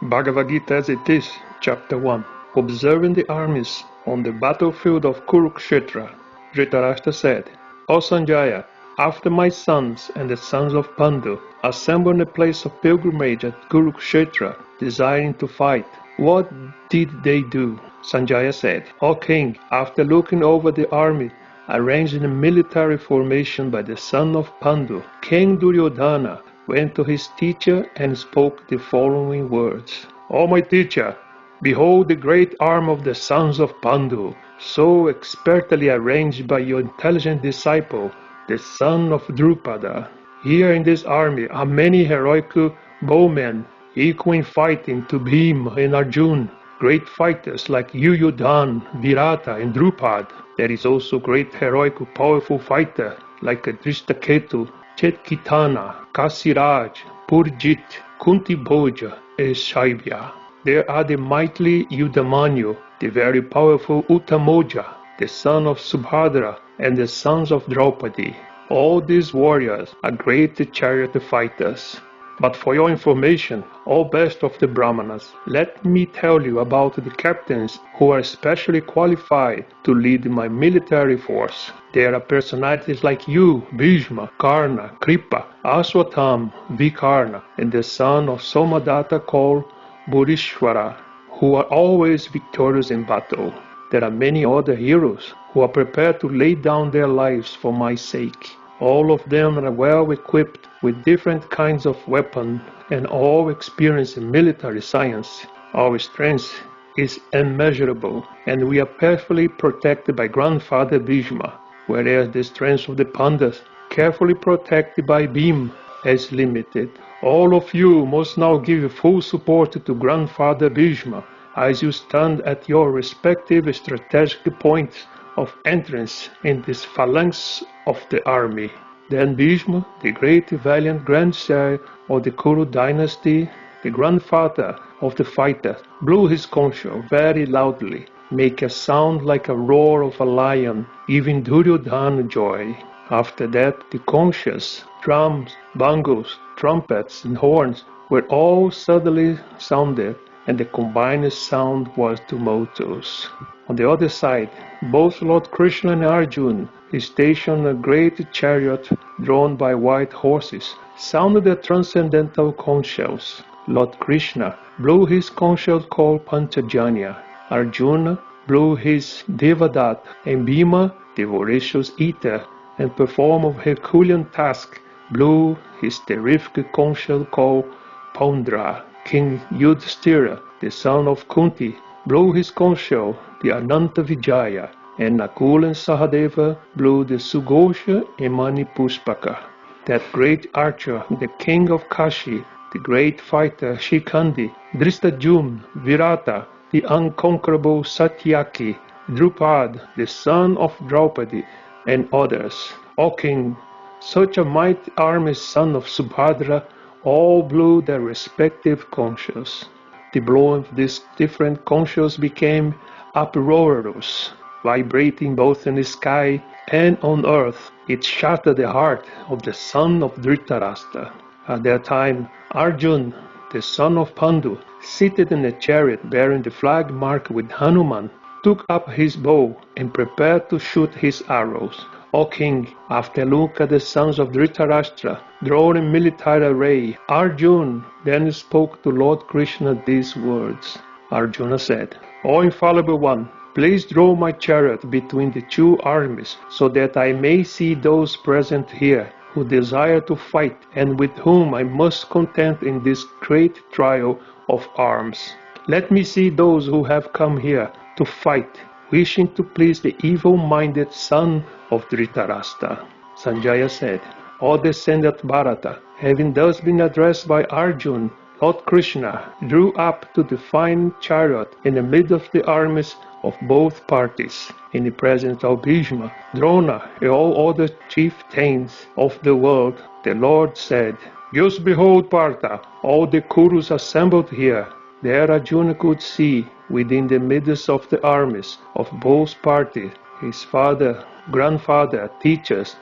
Bhagavad Gita as it is, Chapter 1. Observing the armies on the battlefield of Kurukshetra, Dhritarashtra said, O Sanjaya, after my sons and the sons of Pandu assembled in a place of pilgrimage at Kurukshetra, desiring to fight, what did they do? Sanjaya said, O king, after looking over the army arranged in a military formation by the son of Pandu, King Duryodhana went to his teacher and spoke the following words. O my teacher, behold the great arm of the sons of Pandu, so expertly arranged by your intelligent disciple, the son of Drupada. Here in this army are many heroic bowmen, equal in fighting to Bhima and Arjuna, great fighters like Yuyudhan, Virata, and Drupad. There is also great heroic powerful fighter like Drishtaketu, Chetkitana, Kasiraj, Purjit, Kunti Bhoja, and Shaibya. There are the mighty Yudamanyu, the very powerful Uttamoja, the son of Subhadra, and the sons of Draupadi. All these warriors are great chariot fighters. But for your information, O best of the Brahmanas, let me tell you about the captains who are especially qualified to lead my military force. There are personalities like you, Bhishma, Karna, Kripa, Aswatham, Vikarna, and the son of Somadatta called Burishwara, who are always victorious in battle. There are many other heroes who are prepared to lay down their lives for my sake. All of them are well equipped with different kinds of weapons and all experienced in military science. Our strength is immeasurable and we are perfectly protected by Grandfather Bhishma, whereas the strength of the Pandavas, carefully protected by Bhima, is limited. All of you must now give full support to Grandfather Bhishma as you stand at your respective strategic points of entrance in this phalanx of the army. Then Bhishma, the great valiant grandsire of the Kuru dynasty, the grandfather of the fighters, blew his conch shell very loudly, make a sound like a roar of a lion, giving Duryodhana joy. After that, the conches, drums, bongos, trumpets, and horns were all suddenly sounded, and the combined sound was tumultuous. On the other side, both Lord Krishna and Arjuna, stationed a great chariot drawn by white horses, sounded their transcendental conch shells. Lord Krishna blew his conch shell called Panchajanya. Arjuna blew his Devadat, and Bhima, the voracious eater and performer of Herculean task, blew his terrific conch shell called Pondra. King Yudhishthira, the son of Kunti, blew his conch shell, the Ananta Vijaya, and Nakula and Sahadeva blew the Sugosha and Manipuspaka. That great archer, the king of Kashi, the great fighter Shikandi, Dristajum, Virata, the unconquerable Satyaki, Drupad, the son of Draupadi, and others. O king, such a mighty army son of Subhadra, all blew their respective conch shells. The blow of these different conch shells became uproarious, vibrating both in the sky and on earth. It shattered the heart of the son of Dhritarashtra. At that time, Arjuna, the son of Pandu, seated in a chariot bearing the flag marked with Hanuman, took up his bow and prepared to shoot his arrows. O king, after look at the sons of Dhritarashtra drawn in military array, Arjuna then spoke to Lord Krishna these words. Arjuna said, O infallible one, please draw my chariot between the two armies, so that I may see those present here who desire to fight and with whom I must contend in this great trial of arms. Let me see those who have come here to fight, wishing to please the evil-minded son of Dhritarashtra. Sanjaya said, O descendant Bharata, having thus been addressed by Arjuna, Lord Krishna drew up to the fine chariot in the midst of the armies of both parties. In the presence of Bhishma, Drona, and all other chieftains of the world, the Lord said, Just behold, Partha, all the Kurus assembled here. There Arjuna could see, within the midst of the armies of both parties, his father, grandfather, teachers,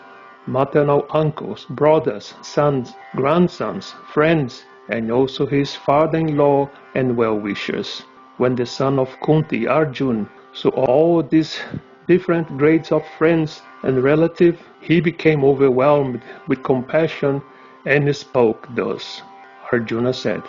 maternal uncles, brothers, sons, grandsons, friends, and also his father-in-law and well-wishers. When the son of Kunti, Arjuna, saw all these different grades of friends and relatives, he became overwhelmed with compassion and spoke thus. Arjuna said,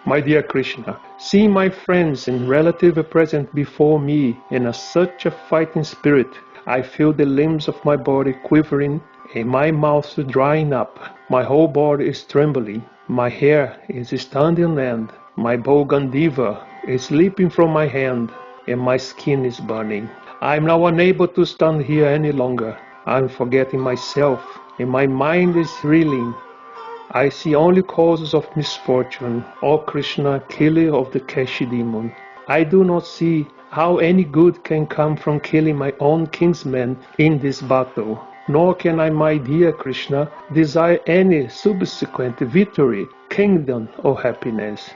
"My dear Krishna, seeing my friends and relatives present before me in such a fighting spirit, I feel the limbs of my body quivering and my mouth drying up. My whole body is trembling. My hair is standing on end. My bow Gandiva is slipping from my hand, and my skin is burning. I am now unable to stand here any longer. I am forgetting myself, and my mind is reeling. I see only causes of misfortune, O Krishna, killer of the Keshi demon. I do not see how any good can come from killing my own kinsmen in this battle, nor can I, my dear Krishna, desire any subsequent victory, kingdom, or happiness.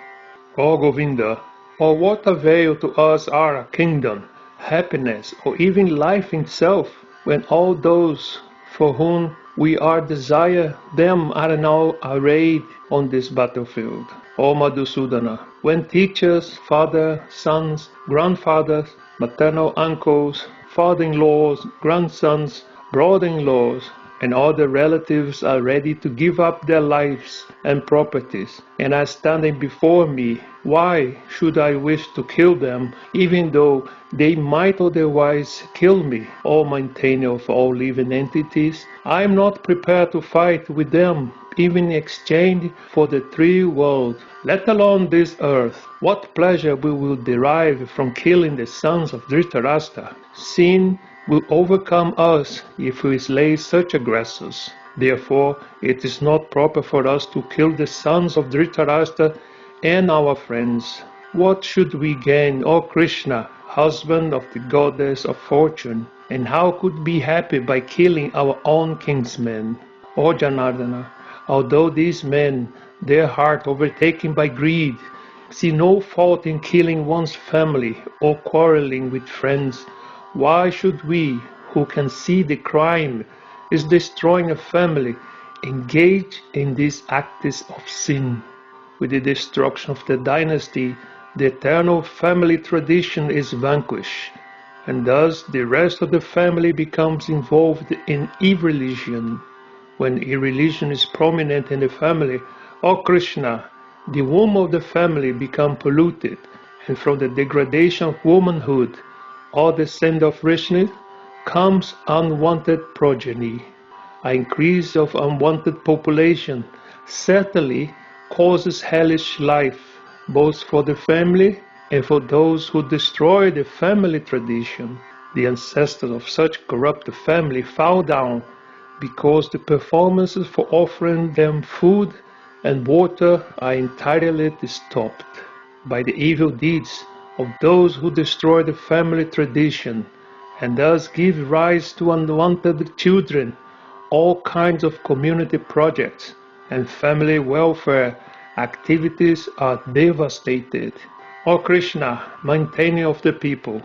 O Govinda, of what avail to us are a kingdom, happiness, or even life itself, when all those for whom we are desire them are now arrayed on this battlefield. O Madhusudana, when teachers, fathers, sons, grandfathers, maternal uncles, father-in-laws, grandsons, brother-in-laws, and other relatives are ready to give up their lives and properties, and are standing before me, why should I wish to kill them, even though they might otherwise kill me, O maintainer of all living entities? I am not prepared to fight with them, even in exchange for the three worlds, let alone this earth. What pleasure we will derive from killing the sons of Dhritarashtra? Sin will overcome us if we slay such aggressors. Therefore, it is not proper for us to kill the sons of Dhritarashtra and our friends. What should we gain, O Krishna, husband of the goddess of fortune? And how could we be happy by killing our own kinsmen? O Janardana, although these men, their heart overtaken by greed, see no fault in killing one's family or quarreling with friends, why should we, who can see the crime is destroying a family, engage in these acts of sin? With the destruction of the dynasty, the eternal family tradition is vanquished, and thus the rest of the family becomes involved in irreligion. When irreligion is prominent in the family, O Krishna, the womb of the family becomes polluted, and from the degradation of womanhood, or the sin of richness, comes unwanted progeny. An increase of unwanted population certainly causes hellish life, both for the family and for those who destroy the family tradition. The ancestors of such corrupt family fall down because the performances for offering them food and water are entirely stopped by the evil deeds of those who destroy the family tradition and thus give rise to unwanted children. All kinds of community projects and family welfare activities are devastated. O Krishna, maintainer of the people,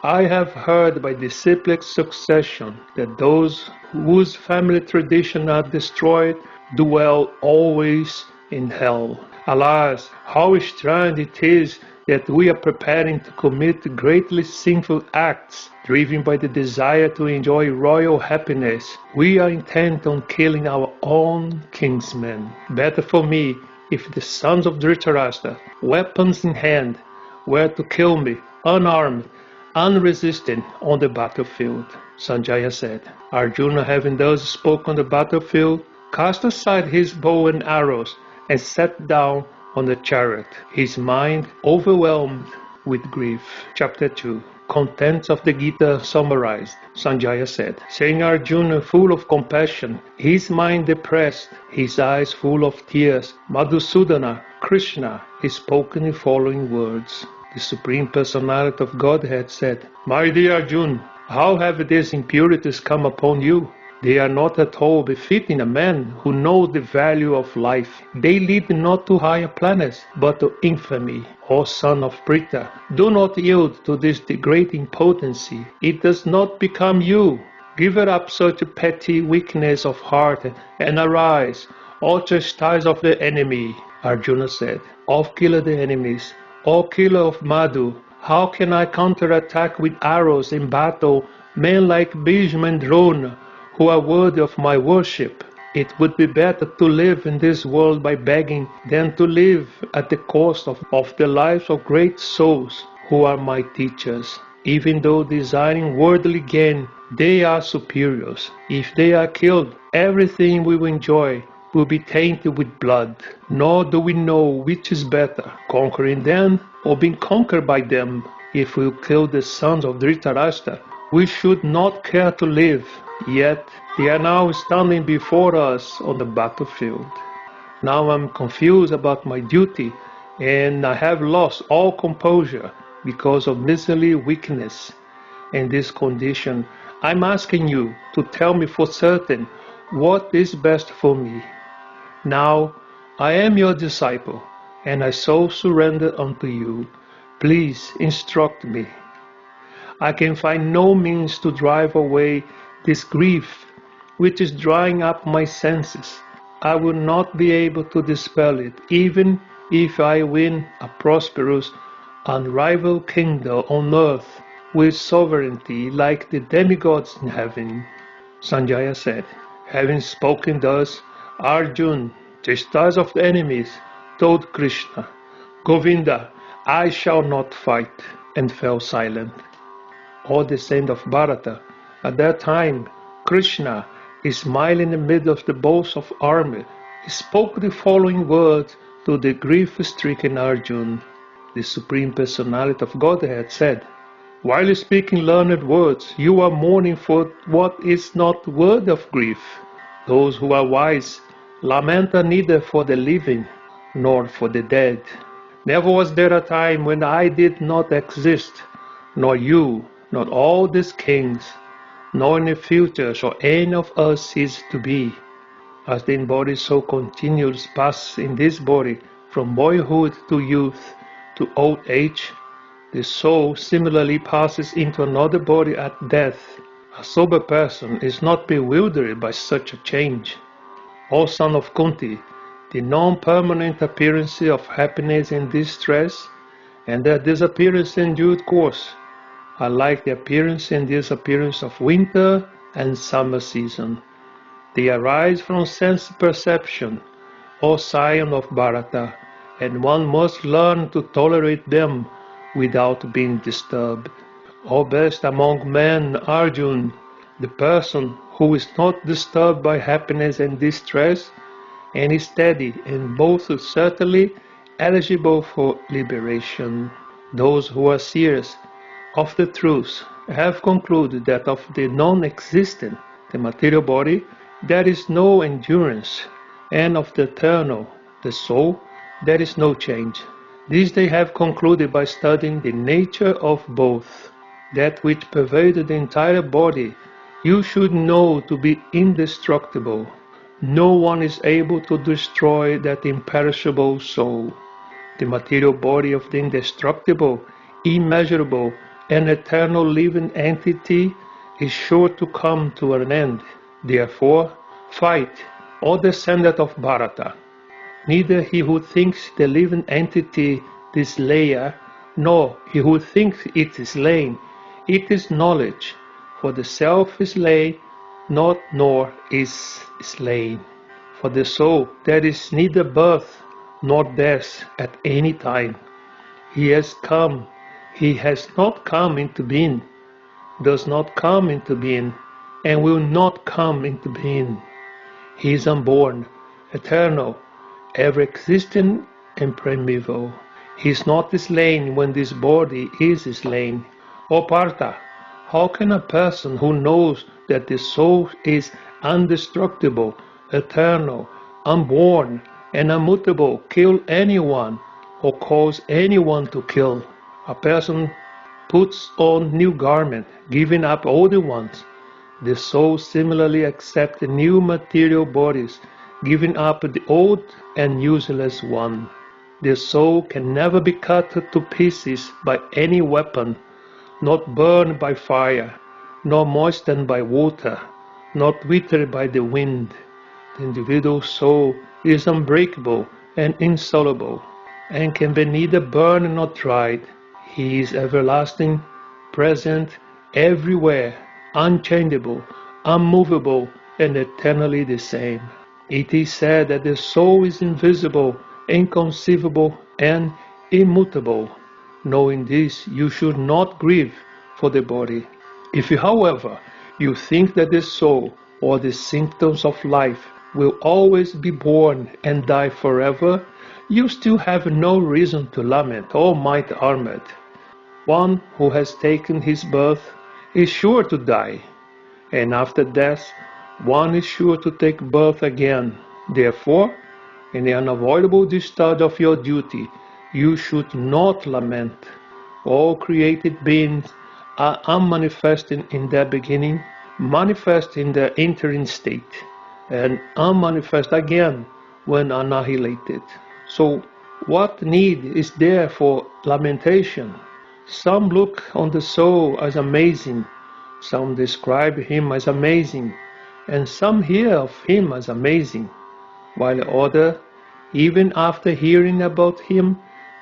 I have heard by disciplic succession that those whose family traditions are destroyed dwell always in hell. Alas, how strange it is that we are preparing to commit greatly sinful acts, driven by the desire to enjoy royal happiness. We are intent on killing our own kinsmen. Better for me if the sons of Dhritarashtra, weapons in hand, were to kill me, unarmed, unresisting, on the battlefield. Sanjaya said. Arjuna, having thus spoken on the battlefield, cast aside his bow and arrows and sat down on the chariot, his mind overwhelmed with grief. Chapter 2. Contents of the Gita summarized. Sanjaya said, seeing Arjuna full of compassion, his mind depressed, his eyes full of tears, Madhusudana, Krishna, he spoke in the following words. The Supreme Personality of Godhead said, My dear Arjuna, how have these impurities come upon you? They are not at all befitting a man who knows the value of life. They lead not to higher planets, but to infamy. O son of Pritha, do not yield to this degrading potency. It does not become you. Give up such a petty weakness of heart and arise, O chastise of the enemy. Arjuna said, "O killer the enemies, O killer of Madhu, how can I counterattack with arrows in battle men like Bhishma and Drona who are worthy of my worship? It would be better to live in this world by begging than to live at the cost of the lives of great souls who are my teachers. Even though desiring worldly gain, they are superiors. If they are killed, everything we will enjoy will be tainted with blood. Nor do we know which is better, conquering them or being conquered by them. If we kill the sons of Dhritarashtra, we should not care to live. Yet they are now standing before us on the battlefield. Now I'm confused about my duty, and I have lost all composure because of miserly weakness. In this condition, I'm asking you to tell me for certain what is best for me. Now I am your disciple, and I so surrender unto you. Please instruct me. I can find no means to drive away this grief which is drying up my senses. I will not be able to dispel it, even if I win a prosperous, unrivaled kingdom on earth with sovereignty like the demigods in heaven. Sanjaya said, having spoken thus, Arjuna, chastised of the enemies, told Krishna, Govinda, I shall not fight, and fell silent. O descendant of Bharata, at that time Krishna, smiling in the middle of the bows of army, spoke the following words to the grief-stricken Arjuna. The Supreme Personality of Godhead said, while speaking learned words, you are mourning for what is not worthy of grief. Those who are wise lament neither for the living nor for the dead. Never was there a time when I did not exist, nor you, nor all these kings, nor in the future shall any of us cease to be. As the embodied soul continues pass in this body from boyhood to youth to old age, the soul similarly passes into another body at death. A sober person is not bewildered by such a change. O son of Kunti, the non-permanent appearance of happiness and distress, and their disappearance in due course, are like the appearance and disappearance of winter and summer season. They arise from sense perception, O scion of Bharata, and one must learn to tolerate them without being disturbed. O best among men, Arjuna, the person who is not disturbed by happiness and distress, and is steady and both certainly eligible for liberation. Those who are serious of the truth have concluded that of the non-existent, the material body, there is no endurance, and of the eternal, the soul, there is no change. This they have concluded by studying the nature of both. That which pervaded the entire body you should know to be indestructible. No one is able to destroy that imperishable soul. The material body of the indestructible, immeasurable, and eternal living entity is sure to come to an end. Therefore, fight, O descendant of Bharata. Neither he who thinks the living entity the slayer, nor he who thinks it is slain. It is knowledge, for the self is slain, not nor is slain. For the soul there is neither birth nor death at any time. He has come, he has not come into being, does not come into being, and will not come into being. He is unborn, eternal, ever-existing, and primeval. He is not slain when this body is slain. O Partha, how can a person who knows that the soul is indestructible, eternal, unborn, and immutable kill anyone or cause anyone to kill? A person puts on new garment, giving up older ones. The soul similarly accepts new material bodies, giving up the old and useless one. The soul can never be cut to pieces by any weapon, not burned by fire, nor moistened by water, not withered by the wind. The individual soul is unbreakable and insoluble, and can be neither burned nor dried. He is everlasting, present, everywhere, unchangeable, unmovable, and eternally the same. It is said that the soul is invisible, inconceivable, and immutable. Knowing this, you should not grieve for the body. If, however, you think that the soul or the symptoms of life will always be born and die forever, you still have no reason to lament or might armed. One who has taken his birth is sure to die, and after death, one is sure to take birth again. Therefore, in the unavoidable discharge of your duty, you should not lament. All created beings are unmanifested in their beginning, manifest in their entering state, and unmanifest again when annihilated. So, what need is there for lamentation? Some look on the soul as amazing, some describe him as amazing, and some hear of him as amazing, while others, even after hearing about him,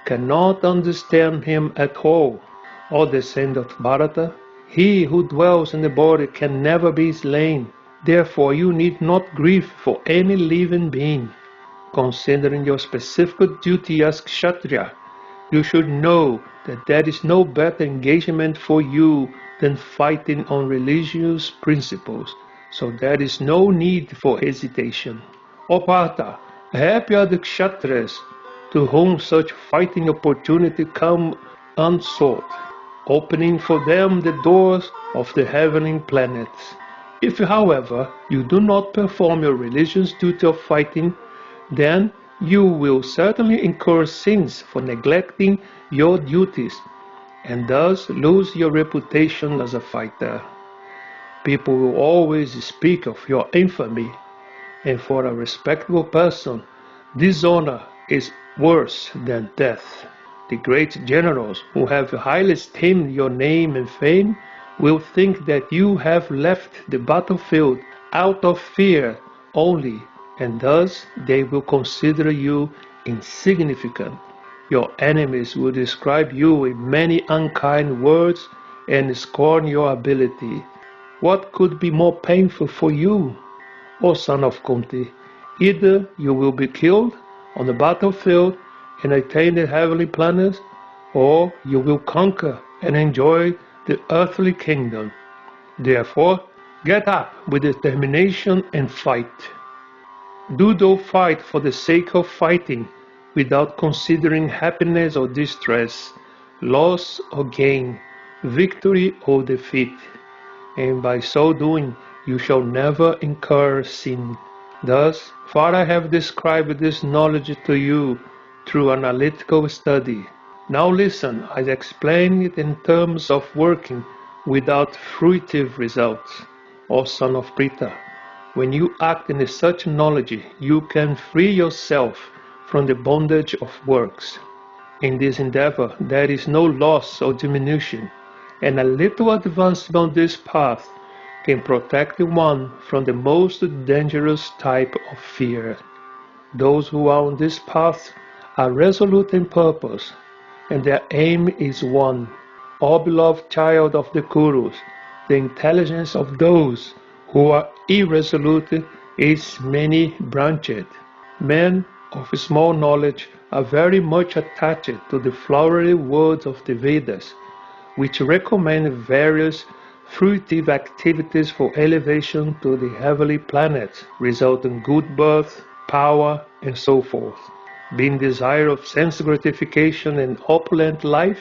cannot understand him at all. O descendant of Bharata, he who dwells in the body can never be slain. Therefore you need not grieve for any living being. Considering your specific duty as Kshatriya, you should know that there is no better engagement for you than fighting on religious principles, so there is no need for hesitation. O Partha, happy are the Kshatriyas to whom such fighting opportunity come unsought, opening for them the doors of the heavenly planets. If, however, you do not perform your religious duty of fighting, then you will certainly incur sins for neglecting your duties, and thus lose your reputation as a fighter. People will always speak of your infamy, and for a respectable person, dishonor is worse than death. The great generals who have highly esteemed your name and fame will think that you have left the battlefield out of fear only, and thus they will consider you insignificant. Your enemies will describe you in many unkind words and scorn your ability. What could be more painful for you, O son of Kunti? Either you will be killed on the battlefield and attain the heavenly planets, or you will conquer and enjoy the earthly kingdom. Therefore, get up with determination and fight. Do thou fight for the sake of fighting, without considering happiness or distress, loss or gain, victory or defeat, and by so doing you shall never incur sin. Thus far I have described this knowledge to you through analytical study. Now listen, I explain it in terms of working without fruitive results. O son of Pritha, when you act in such knowledge, you can free yourself from the bondage of works. In this endeavor there is no loss or diminution, and a little advancement on this path can protect one from the most dangerous type of fear. Those who are on this path are resolute in purpose, and their aim is one. O beloved child of the Kurus, the intelligence of those who are irresolute is many-branched. Men of small knowledge are very much attached to the flowery words of the Vedas, which recommend various fruitive activities for elevation to the heavenly planets, resulting in good birth, power, and so forth. Being desire of sense gratification and opulent life,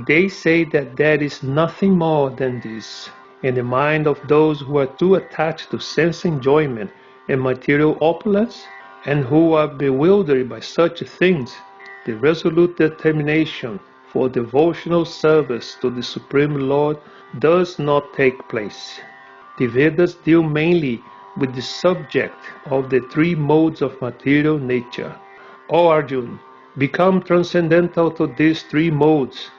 they say that there is nothing more than this. In the mind of those who are too attached to sense enjoyment and material opulence, and who are bewildered by such things, the resolute determination for devotional service to the Supreme Lord does not take place. The Vedas deal mainly with the subject of the three modes of material nature. O Arjuna, become transcendental to these three modes.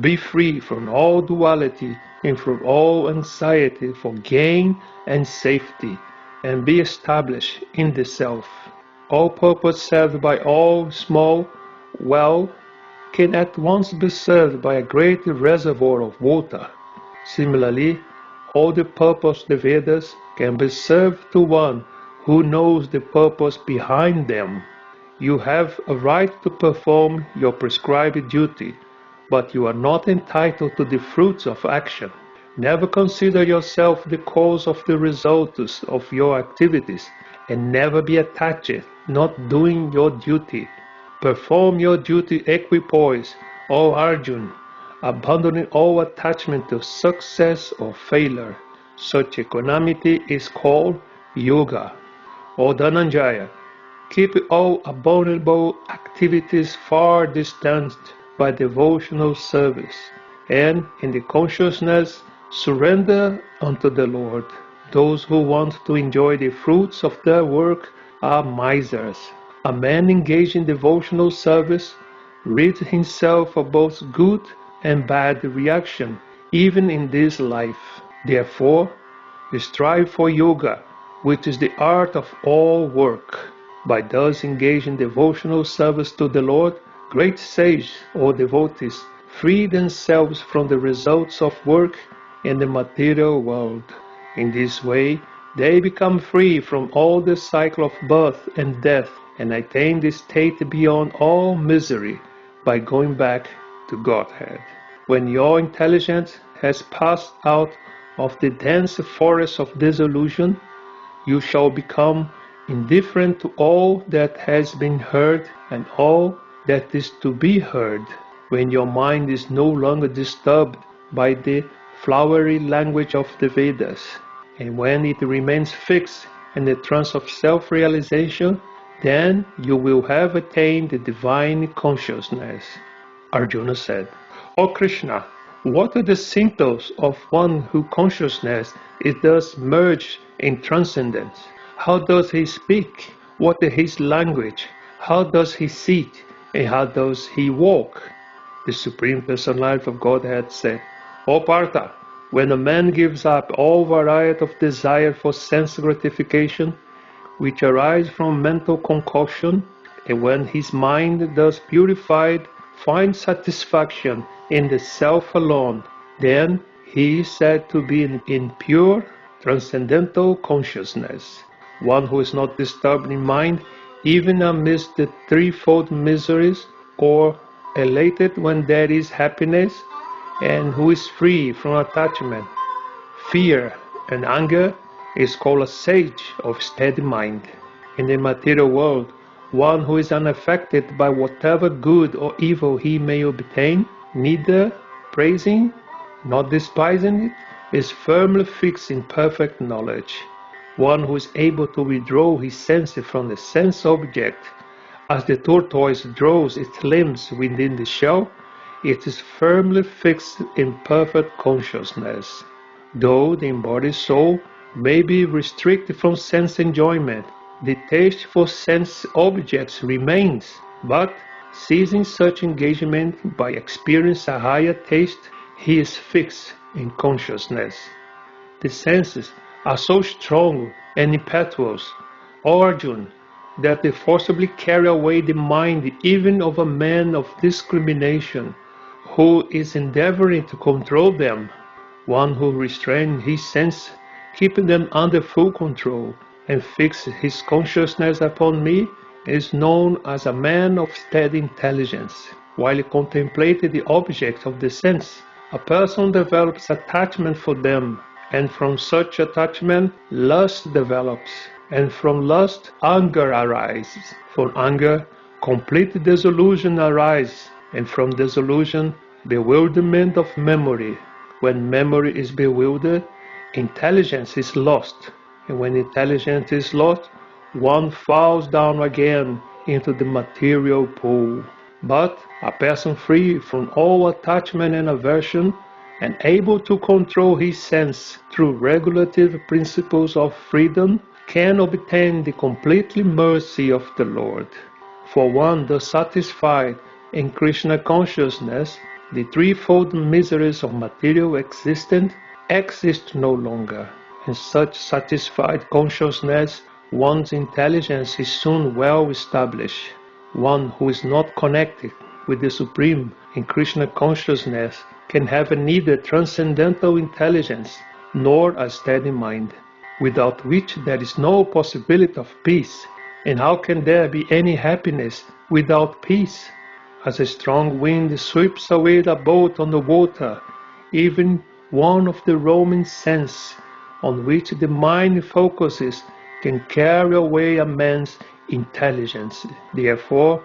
Be free from all duality and from all anxiety for gain and safety, and be established in the self. all purpose served by all small well can at once be served by a great reservoir of water. Similarly, all the purpose of the Vedas can be served to one who knows the purpose behind them. You have a right to perform your prescribed duty, but you are not entitled to the fruits of action. Never consider yourself the cause of the results of your activities, and never be attached, not doing your duty. Perform your duty equipoise, O Arjuna, abandoning all attachment to success or failure. Such equanimity is called yoga. O Dhananjaya, keep all abominable activities far distanced by devotional service, and in the consciousness surrender unto the Lord. Those who want to enjoy the fruits of their work are misers. A man engaged in devotional service rids himself of both good and bad reaction, even in this life. Therefore, strive for yoga, which is the art of all work. By thus engaging in devotional service to the Lord, great sages or devotees free themselves from the results of work in the material world. In this way, they become free from all the cycle of birth and death and attain the state beyond all misery by going back to Godhead. When your intelligence has passed out of the dense forest of disillusion, you shall become indifferent to all that has been heard and all that is to be heard. When your mind is no longer disturbed by the flowery language of the Vedas, and when it remains fixed in the trance of self-realization, then you will have attained the divine consciousness. Arjuna said, O Krishna, what are the symptoms of one whose consciousness is thus merged in transcendence? How does he speak? What is his language? How does he sit? And how does he walk? The Supreme Personality of Godhead said, O Partha, when a man gives up all variety of desire for sense gratification, which arise from mental concoction, and when his mind thus purified finds satisfaction in the self alone, then he is said to be in pure transcendental consciousness. One who is not disturbed in mind, even amidst the threefold miseries, or elated when there is happiness, and who is free from attachment, fear, and anger, is called a sage of steady mind. In the material world, one who is unaffected by whatever good or evil he may obtain, neither praising nor despising it, is firmly fixed in perfect knowledge. One who is able to withdraw his senses from the sense object, as the tortoise draws its limbs within the shell, it is firmly fixed in perfect consciousness. Though the embodied soul may be restricted from sense enjoyment, the taste for sense objects remains, but ceasing such engagement by experiencing a higher taste, he is fixed in consciousness. The senses are so strong and impetuous, O Arjuna, that they forcibly carry away the mind even of a man of discrimination, who is endeavoring to control them. One who restrains his sense, keeping them under full control, and fixes his consciousness upon me, is known as a man of steady intelligence. While contemplating the object of the sense, a person develops attachment for them, and from such attachment lust develops, and from lust anger arises. From anger complete disillusion arises, and from disillusion bewilderment of memory. When memory is bewildered, intelligence is lost, and when intelligence is lost, one falls down again into the material pool. But a person free from all attachment and aversion, and able to control his sense through regulative principles of freedom, can obtain the complete mercy of the Lord. For one thus satisfied in Krishna consciousness, the threefold miseries of material existence exist no longer. In such satisfied consciousness, One's intelligence is soon well established. One who is not connected with the Supreme in Krishna consciousness can have neither transcendental intelligence nor a steady mind, without which there is no possibility of peace. And how can there be any happiness without peace? As a strong wind sweeps away the boat on the water, even one of the roaming sands on which the mind focuses can carry away a man's intelligence. Therefore,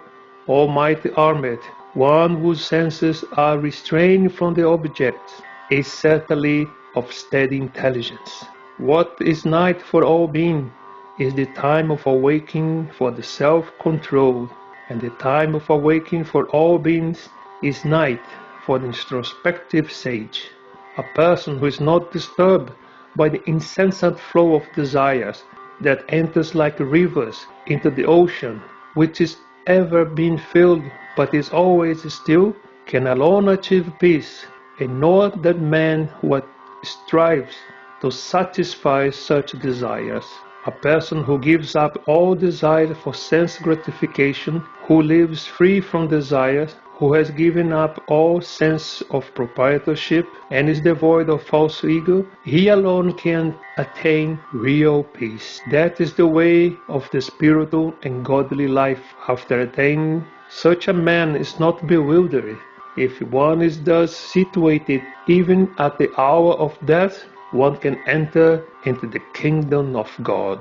Almighty Armed, one whose senses are restrained from the objects, is certainly of steady intelligence. What is night for all being is the time of awakening for the self-control, and the time of awakening for all beings is night for the introspective sage. A person who is not disturbed by the incessant flow of desires that enters like rivers into the ocean, which is ever being filled but is always still, can alone achieve peace, and not that man who strives to satisfy such desires. A person who gives up all desire for sense gratification, who lives free from desires, who has given up all sense of proprietorship and is devoid of false ego, he alone can attain real peace. That is the way of the spiritual and godly life. After attaining, such a man is not bewildered. If one is thus situated, even at the hour of death, one can enter into the kingdom of God.